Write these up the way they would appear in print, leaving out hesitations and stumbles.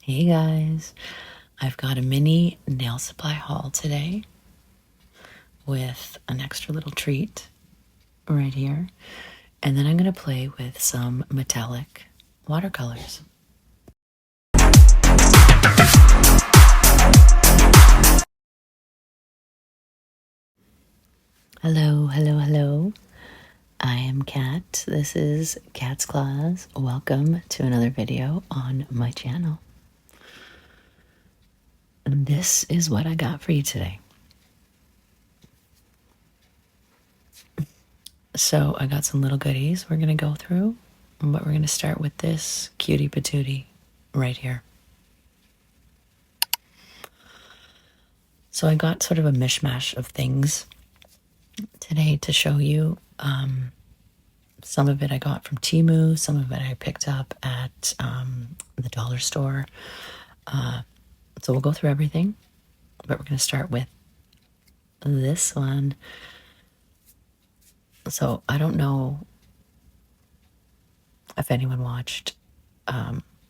Hey guys, I've got a mini nail supply haul today with an extra little treat right here. And then I'm going to play with some metallic watercolors. Hello, hello, hello. I am Kat. This is Cat's Claws. Welcome to another video on my channel. And this is what I got for you today. So I got some little goodies we're going to go through, but we're going to start with this cutie patootie right here. So I got sort of a mishmash of things today to show you. Some of it I got from Temu, some of it I picked up at the dollar store. So we'll go through everything, but we're going to start with this one. So I don't know if anyone watched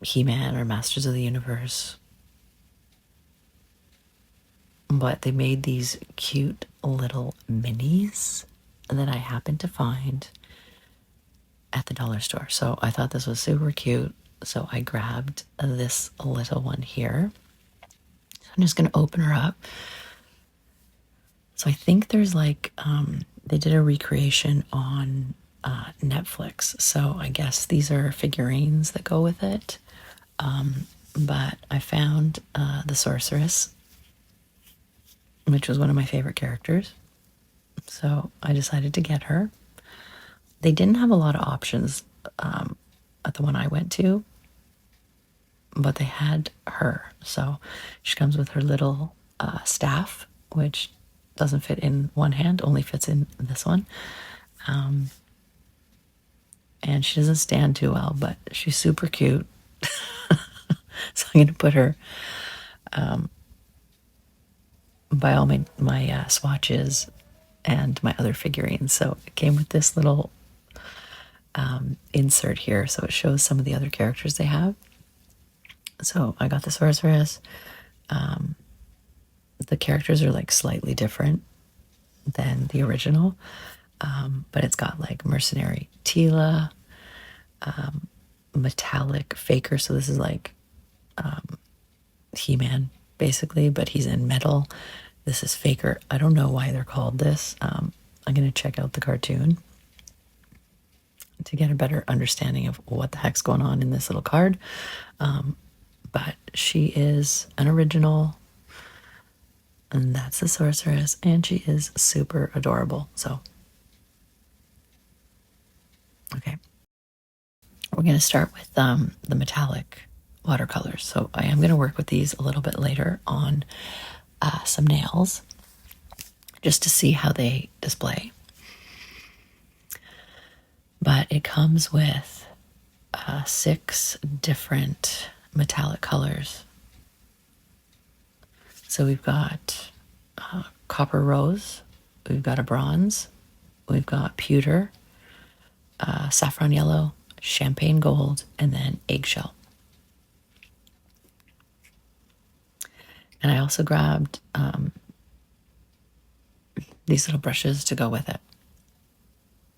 He-Man or Masters of the Universe, but they made these cute little minis that I happened to find at the dollar store. So I thought this was super cute. So I grabbed this little one here. I'm just going to open her up. So I think there's like, they did a recreation on Netflix. So I guess these are figurines that go with it. But I found the Sorceress, which was one of my favorite characters. So I decided to get her. They didn't have a lot of options at the one I went to, but they had her. So she comes with her little staff, which doesn't fit in one hand, only fits in this one. And she doesn't stand too well, but she's super cute. So I'm going to put her by all my swatches and my other figurines. So it came with this little insert here, so it shows some of the other characters they have. So I got the Sorceress. The characters are like slightly different than the original, but it's got like Mercenary Tila, Metallic Faker. So this is like He-Man basically, but he's in metal. This is Faker. I don't know why they're called this. I'm going to check out the cartoon to get a better understanding of what the heck's going on in this little card. But she is an original, and that's the Sorceress, and she is super adorable. So, okay. We're going to start with the metallic watercolors. So I am going to work with these a little bit later on some nails, just to see how they display. But it comes with 6 different metallic colors. So we've got copper rose, we've got a bronze, we've got pewter, saffron yellow, champagne gold, and then eggshell. And I also grabbed these little brushes to go with it.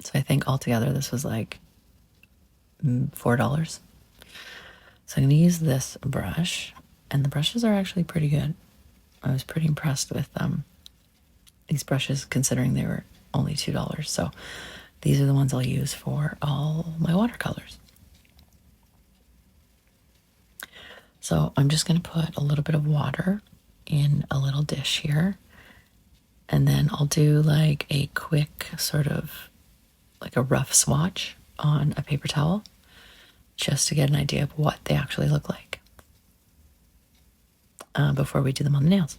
So I think altogether this was like $4. So I'm going to use this brush, and the brushes are actually pretty good. I was pretty impressed with these brushes, considering they were only $2. So these are the ones I'll use for all my watercolors. So I'm just going to put a little bit of water in a little dish here, and then I'll do like a quick sort of like a rough swatch on a paper towel, just to get an idea of what they actually look like before we do them on the nails.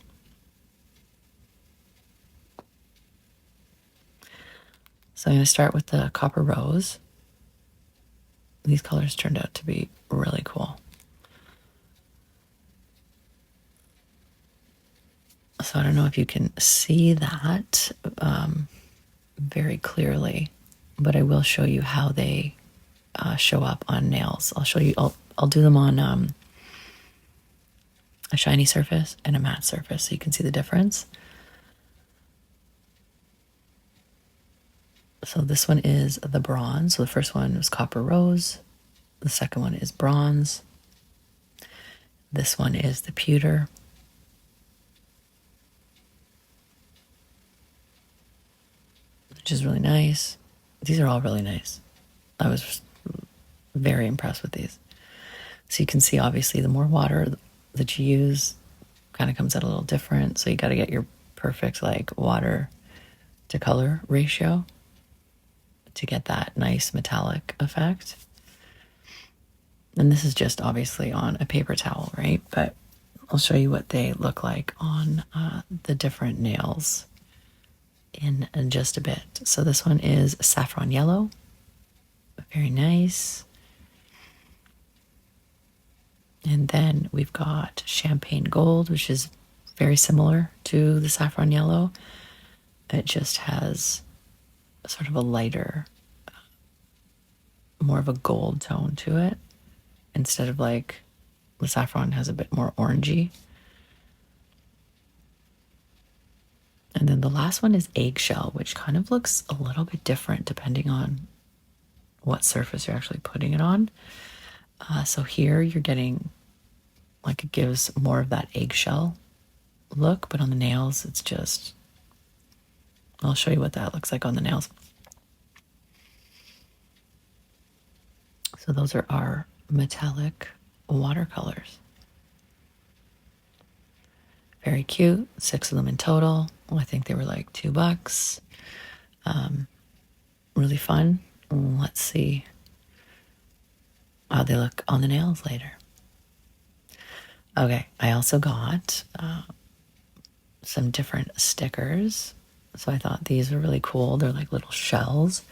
So I'm going to start with the copper rose. These colors turned out to be really cool. So I don't know if you can see that very clearly, but I will show you how they show up on nails. I'll show you, I'll do them on a shiny surface and a matte surface, so you can see the difference. So this one is the bronze. So the first one was copper rose. The second one is bronze. This one is the pewter. Which is really nice. These are all really nice. I was very impressed with these. So you can see, obviously, the more water that you use kind of comes out a little different. So you got to get your perfect like water to color ratio to get that nice metallic effect. And this is just obviously on a paper towel, right? But I'll show you what they look like on the different nails in just a bit. So this one is saffron yellow. Very nice. And then we've got champagne gold, which is very similar to the saffron yellow. It just has sort of a lighter, more of a gold tone to it, instead of like the saffron has a bit more orangey. And then the last one is eggshell, which kind of looks a little bit different depending on what surface you're actually putting it on. So here you're getting, like, it gives more of that eggshell look, but on the nails it's just, I'll show you what that looks like on the nails. So those are our metallic watercolors. Very cute. 6 of them in total. I think they were like $2. Really fun. Let's see how they look on the nails later. Okay, I also got some different stickers. So I thought these were really cool. They're like little shells,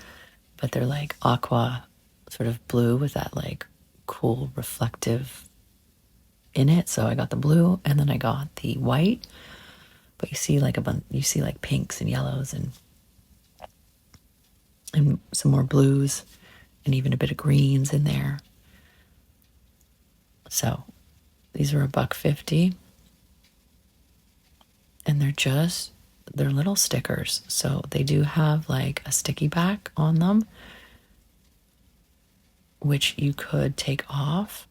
but they're like aqua sort of blue with that like cool reflective in it. So I got the blue and then I got the white. But you see like you see like pinks and yellows and some more blues and even a bit of greens in there. So these are $1.50, and they're little stickers. So they do have like a sticky back on them, which you could take off,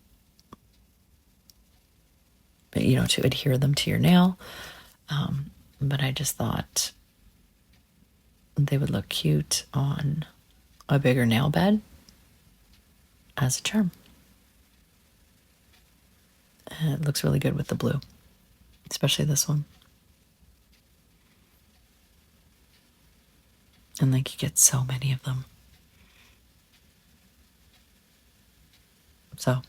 but to adhere them to your nail. But I just thought they would look cute on a bigger nail bed as a charm. And it looks really good with the blue, especially this one. And like you get so many of them. So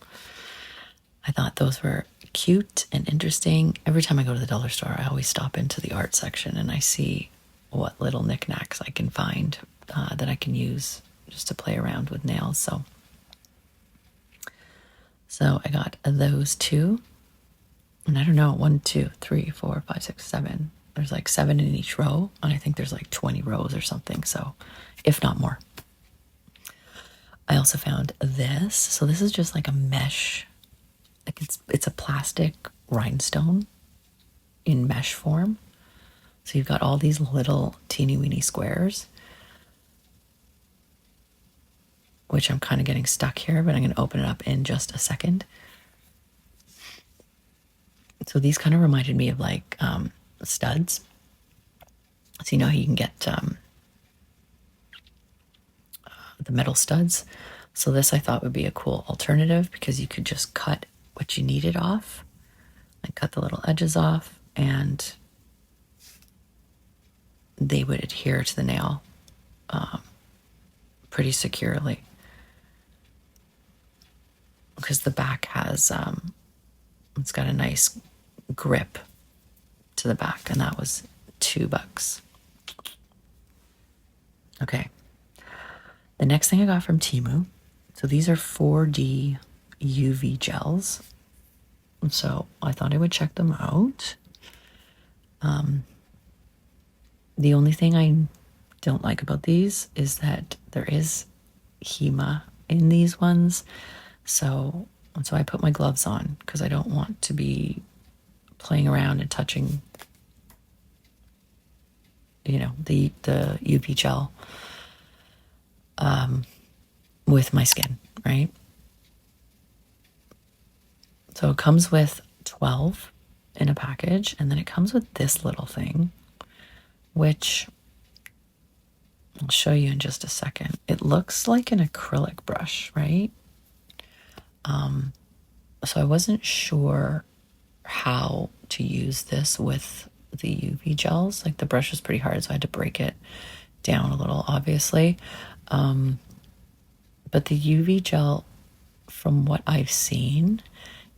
I thought those were cute and interesting. Every time I go to the dollar store, I always stop into the art section and I see what little knickknacks I can find that I can use just to play around with nails. So I got those 2. And I don't know, 1, 2, 3, 4, 5, 6, 7. There's like 7 in each row. And I think there's like 20 rows or something. So if not more. I also found this. So this is just like a mesh. Like it's a plastic rhinestone in mesh form. So you've got all these little teeny weeny squares, which I'm kind of getting stuck here, but I'm going to open it up in just a second. So these kind of reminded me of like studs. So how you can get the metal studs. So this I thought would be a cool alternative because you could just cut what you needed off, like cut the little edges off, and they would adhere to the nail pretty securely. Because the back has, it's got a nice grip to the back, and that was $2. Okay. The next thing I got from Temu, so these are 4D UV gels. So I thought I would check them out. The only thing I don't like about these is that there is HEMA in these ones. So I put my gloves on because I don't want to be playing around and touching, you know, the UV gel with my skin, right? So it comes with 12 in a package, and then it comes with this little thing, which I'll show you in just a second. It looks like an acrylic brush, right? So I wasn't sure how to use this with the UV gels. Like the brush was pretty hard, so I had to break it down a little, obviously. But the UV gel, from what I've seen,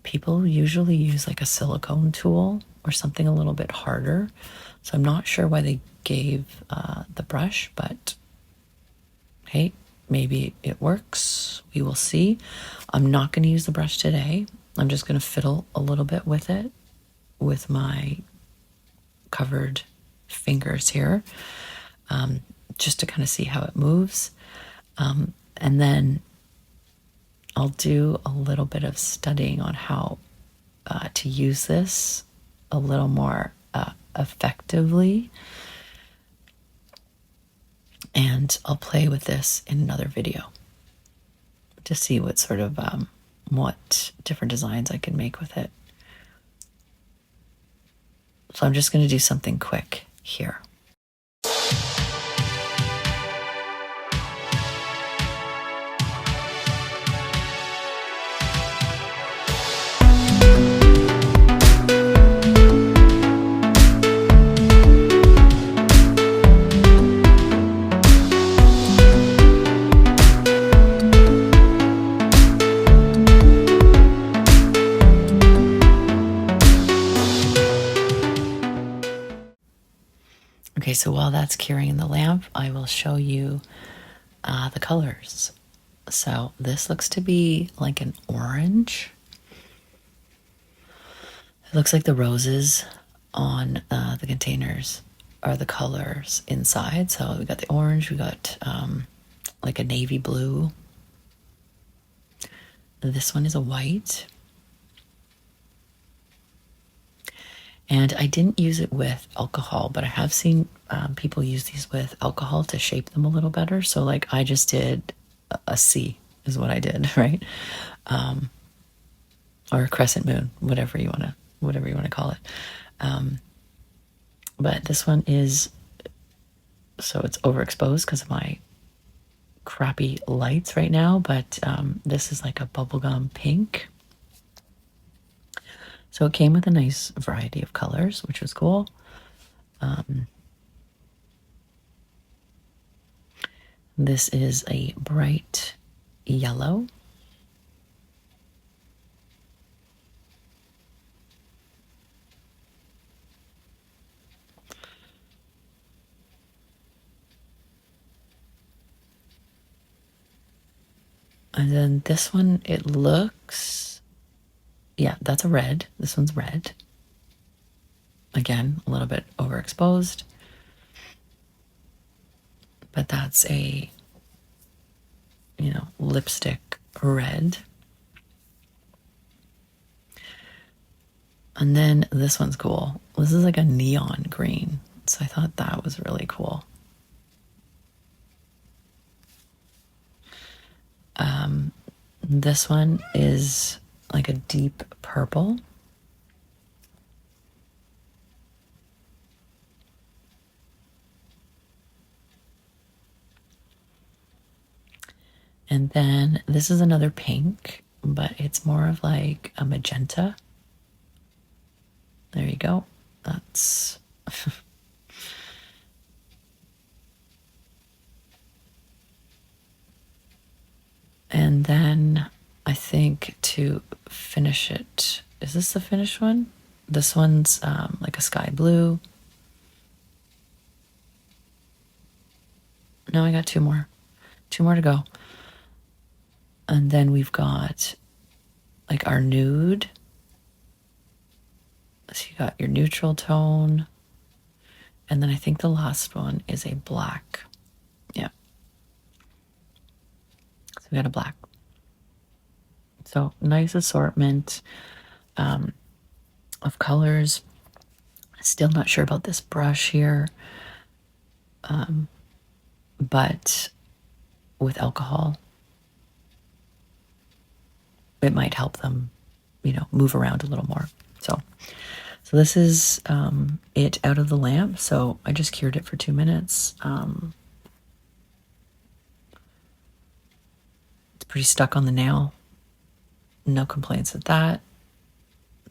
people usually use like a silicone tool or something a little bit harder. So I'm not sure why they gave the brush, but hey, maybe it works. We will see. I'm not going to use the brush today. I'm just going to fiddle a little bit with it with my covered fingers here, just to kind of see how it moves. And then I'll do a little bit of studying on how to use this a little more effectively. And I'll play with this in another video to see what sort of, what different designs I can make with it. So I'm just going to do something quick here. Okay, so while that's curing in the lamp, I will show you the colors. So this looks to be like an orange. It looks like the roses on the containers are the colors inside. So we got the orange, we got like a navy blue. This one is a white. And I didn't use it with alcohol, but I have seen people use these with alcohol to shape them a little better. So like I just did a C is what I did, right? Or a crescent moon, whatever you want to call it. But this one is, so it's overexposed because of my crappy lights right now, but this is like a bubblegum pink. So it came with a nice variety of colors, which was cool. This is a bright yellow. And then this one, it looks, yeah, that's a red. This one's red. Again, a little bit overexposed. But that's a, you know, lipstick red. And then this one's cool. This is like a neon green. So I thought that was really cool. This one is like a deep purple. And then this is another pink, but it's more of like a magenta. There you go. That's and then I think to finish it, is this the finished one? This one's like a sky blue. No, I got two more to go. And then we've got like our nude. So you got your neutral tone. And then I think the last one is a black. Yeah. So we got a black. So nice assortment. of colors. Still not sure about this brush here, but with alcohol, it might help them, you know, move around a little more. So this is it out of the lamp. So I just cured it for 2 minutes. It's pretty stuck on the nail. No complaints with that.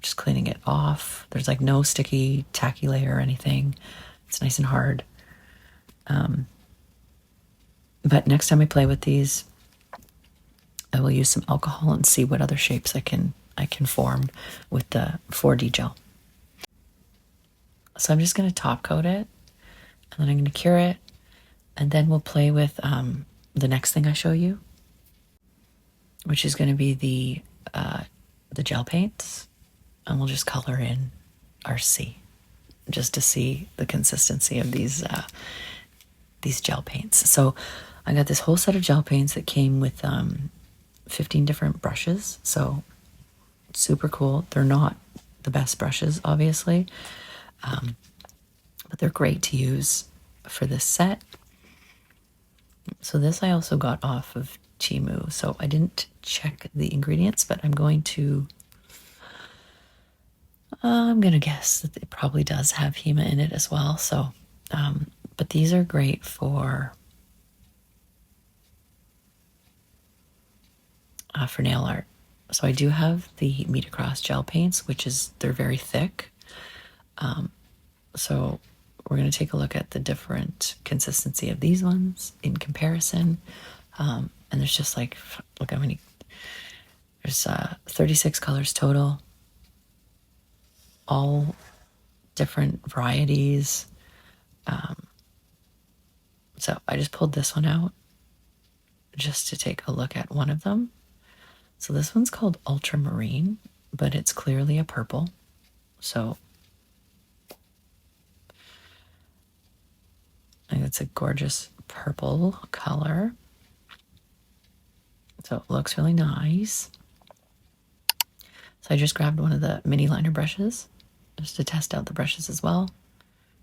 Just cleaning it off. There's like no sticky tacky layer or anything. It's nice and hard. But next time I play with these, I will use some alcohol and see what other shapes I can form with the 4D gel. So I'm just going to top coat it, and then I'm going to cure it, and then we'll play with the next thing I show you, which is going to be the gel paints, and we'll just color in our C, just to see the consistency of these gel paints. So I got this whole set of gel paints that came with 15 different brushes, so super cool. They're not the best brushes, obviously, but they're great to use for this set. So this I also got off of Temu, so I didn't check the ingredients, but I'm going to guess that it probably does have Hema in it as well. So but these are great for nail art. So I do have the Metacross gel paints, which is, they're very thick. So we're going to take a look at the different consistency of these ones in comparison. And there's just like, look how many, there's 36 colors total, all different varieties. So I just pulled this one out just to take a look at one of them. So this one's called Ultramarine, but it's clearly a purple. So I think it's a gorgeous purple color. So it looks really nice. So I just grabbed one of the mini liner brushes just to test out the brushes as well.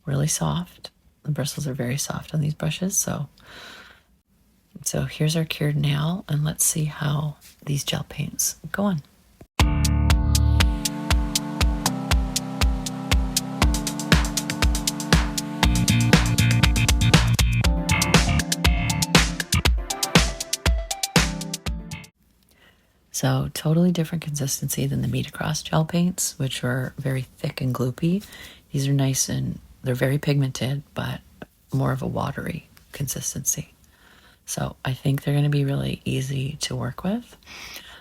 Really soft. The bristles are very soft on these brushes. So here's our cured nail, and let's see how these gel paints go on. So totally different consistency than the Metacross gel paints, which are very thick and gloopy. These are nice and they're very pigmented, but more of a watery consistency. So I think they're going to be really easy to work with.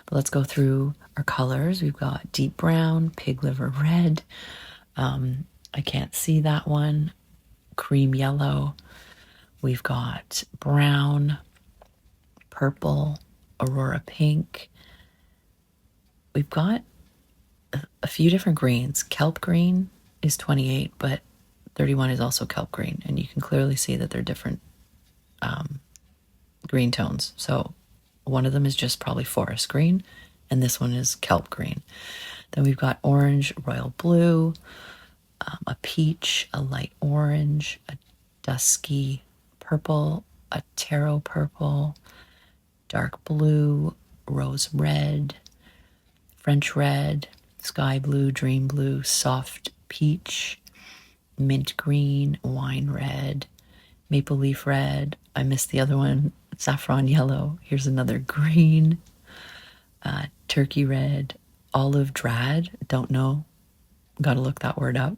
But let's go through our colors. We've got deep brown, pig liver red. I can't see that one. Cream yellow. We've got brown, purple, aurora pink. We've got a few different greens. Kelp green is 28, but 31 is also kelp green. And you can clearly see that they're different green tones. So one of them is just probably forest green, and this one is kelp green. Then we've got orange, royal blue, a peach, a light orange, a dusky purple, a taro purple, dark blue, rose red, French red, sky blue, dream blue, soft peach, mint green, wine red, maple leaf red. I missed the other one, saffron yellow. Here's another green, turkey red, olive drab. Don't know. Got to look that word up.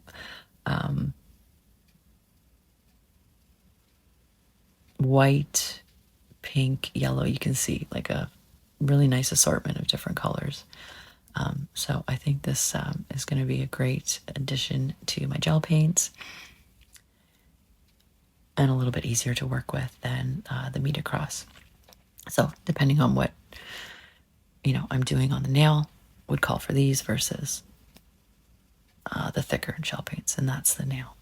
White, pink, yellow. You can see like a really nice assortment of different colors. So I think this is going to be a great addition to my gel paints, and a little bit easier to work with than the Metacross. So depending on what I'm doing on the nail, would call for these versus the thicker gel paints, and that's the nail.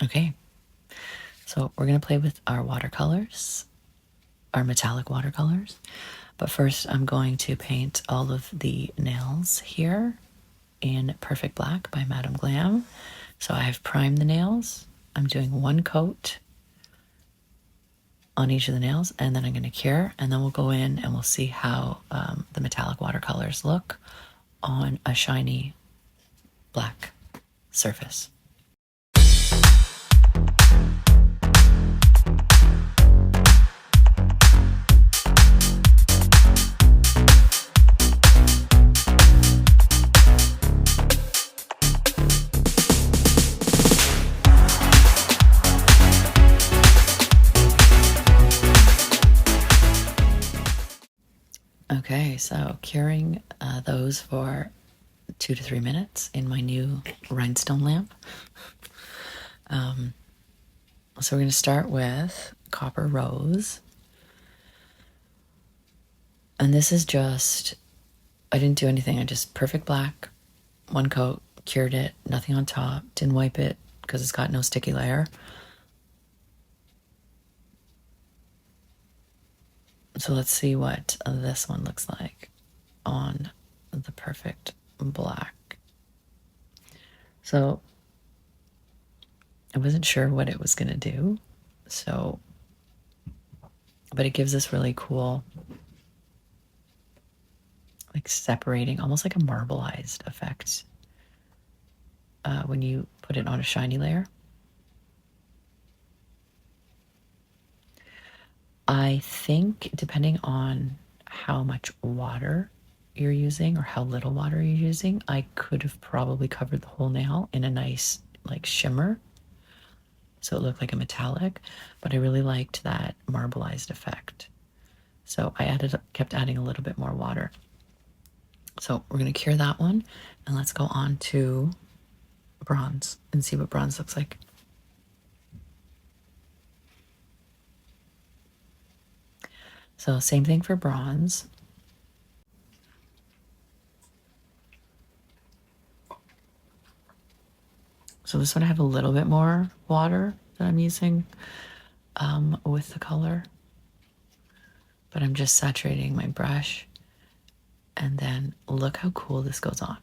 Okay, so we're going to play with our watercolors, our metallic watercolors. But first I'm going to paint all of the nails here. in Perfect Black by Madame Glam. So I have primed the nails. I'm doing one coat on each of the nails, and then I'm going to cure, and then we'll go in and we'll see how the metallic watercolors look on a shiny black surface. Okay, so curing those for 2 to 3 minutes in my new rhinestone lamp. So we're going to start with Copper Rose. And this is just, I didn't do anything. I just Perfect Black, one coat, cured it, nothing on top, didn't wipe it because it's got no sticky layer. So let's see what this one looks like on the Perfect Black. So I wasn't sure what it was going to do. So, but it gives this really cool, like separating, almost like a marbleized effect when you put it on a shiny layer. I think depending on how much water you're using or how little water you're using, I could have probably covered the whole nail in a nice like shimmer, so it looked like a metallic, but I really liked that marbleized effect. So I kept adding a little bit more water. So we're going to cure that one, and let's go on to bronze and see what bronze looks like. So same thing for bronze. So this one I have a little bit more water that I'm using with the color, but I'm just saturating my brush, and then look how cool this goes on.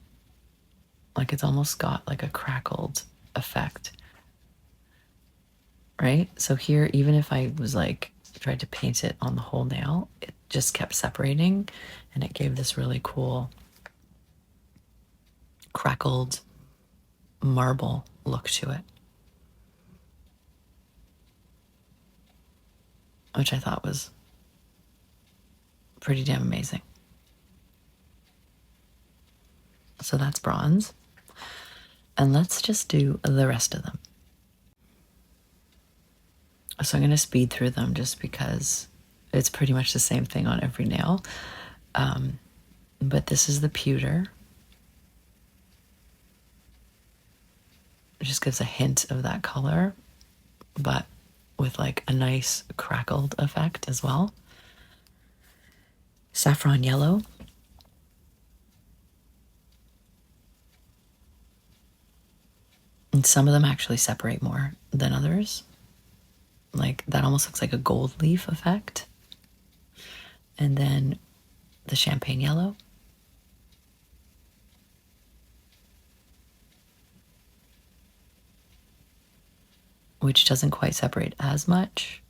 Like it's almost got like a crackled effect, right? So here, even if I was like tried to paint it on the whole nail, it just kept separating, and it gave this really cool crackled marble look to it, which I thought was pretty damn amazing. So that's bronze. And let's just do the rest of them. So I'm going to speed through them just because it's pretty much the same thing on every nail. But this is the pewter. It just gives a hint of that color, but with like a nice crackled effect as well. Saffron yellow. And some of them actually separate more than others. Like that almost looks like a gold leaf effect. And then the champagne yellow. Which doesn't quite separate as much,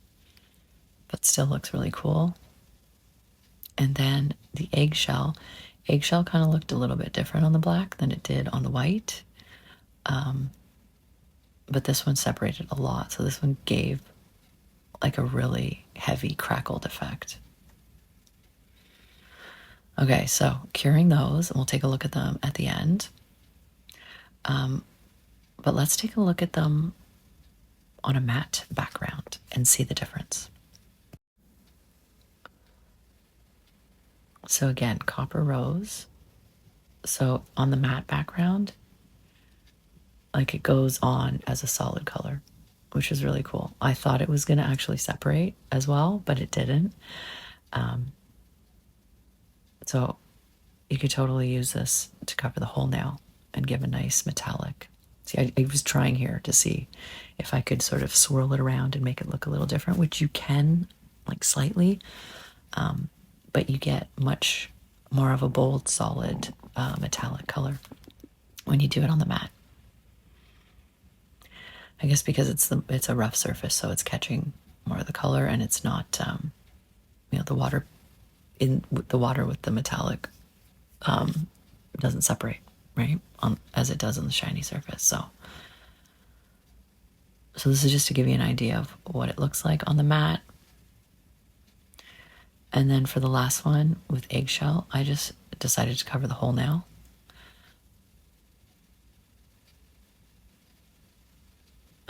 but still looks really cool. And then the eggshell. Eggshell kind of looked a little bit different on the black than it did on the white. But this one separated a lot. So this one gave like a really heavy crackled effect. Okay, so curing those, and we'll take a look at them at the end. But let's take a look at them on a matte background and see the difference. So again, Copper Rose. So on the matte background, like it goes on as a solid color, which is really cool. I thought it was going to actually separate as well, but it didn't. So you could totally use this to cover the whole nail and give a nice metallic. See, I was trying here to see if I could sort of swirl it around and make it look a little different, which you can, like slightly, but you get much more of a bold, solid, metallic color. when you do it on the mat. I guess because it's a rough surface, so it's catching more of the color, and it's not the water with the metallic doesn't separate, right, as it does on the shiny surface. So this is just to give you an idea of what it looks like on the mat. And then for the last one with eggshell, I just decided to cover the whole nail.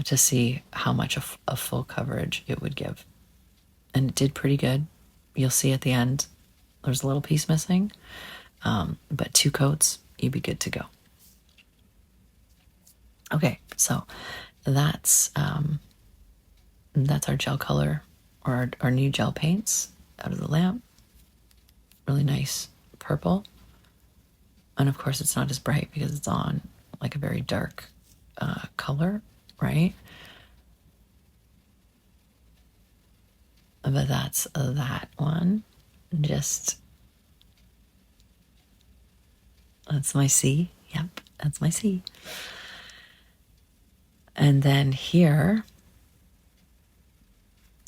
To see how much a full coverage it would give. And it did pretty good. You'll see at the end, there's a little piece missing, but 2 coats, you'd be good to go. Okay, so that's our gel color, or our new gel paints out of the lamp. Really nice purple. And of course it's not as bright because it's on like a very dark color, right? But that's that one. That's my C. Yep, that's my C. And then here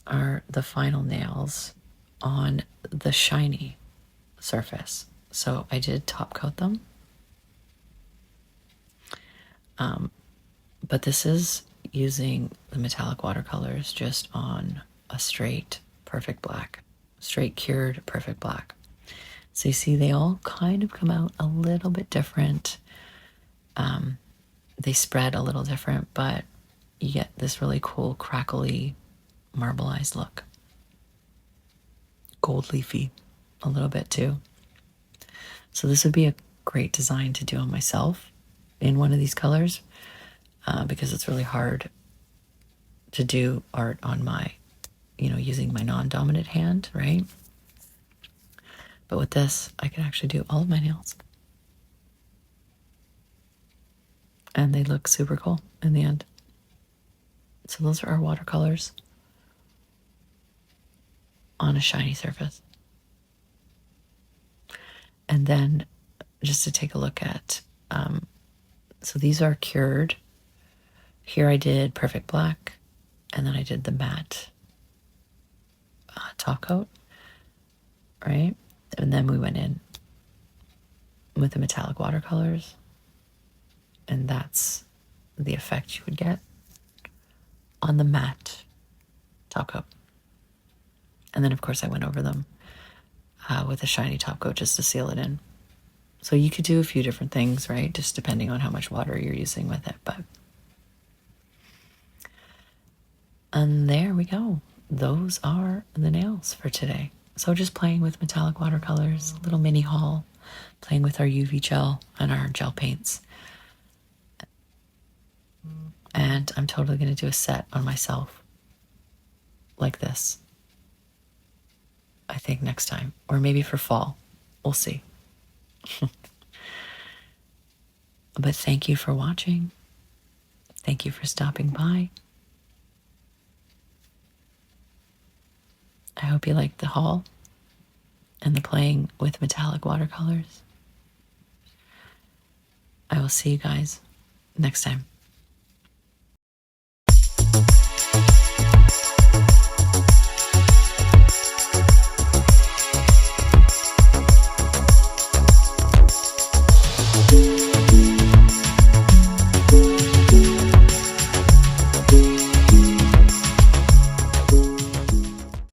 are the final nails on the shiny surface. So I did top coat them. But this is using the metallic watercolors just on a straight perfect black, straight cured perfect black. So you see they all kind of come out a little bit different. They spread a little different, but you get this really cool crackly marbleized look. Gold leafy a little bit too. So this would be a great design to do on myself in one of these colors, because it's really hard to do art on my, using my non-dominant hand, right? But with this, I can actually do all of my nails. And they look super cool in the end. So those are our watercolors on a shiny surface. And then just to take a look at, so these are cured. Here I did perfect black, and then I did the matte top coat, right? And then we went in with the metallic watercolors, and that's the effect you would get on the matte top coat. And then of course I went over them with a shiny top coat just to seal it in. So you could do a few different things, right? Just depending on how much water you're using with it. And there we go. Those are the nails for today. So just playing with metallic watercolors, a little mini haul, playing with our UV gel and our gel paints. And I'm totally going to do a set on myself like this, I think next time, or maybe for fall. We'll see. But thank you for watching. Thank you for stopping by. I hope you liked the haul and the playing with metallic watercolors. I will see you guys next time.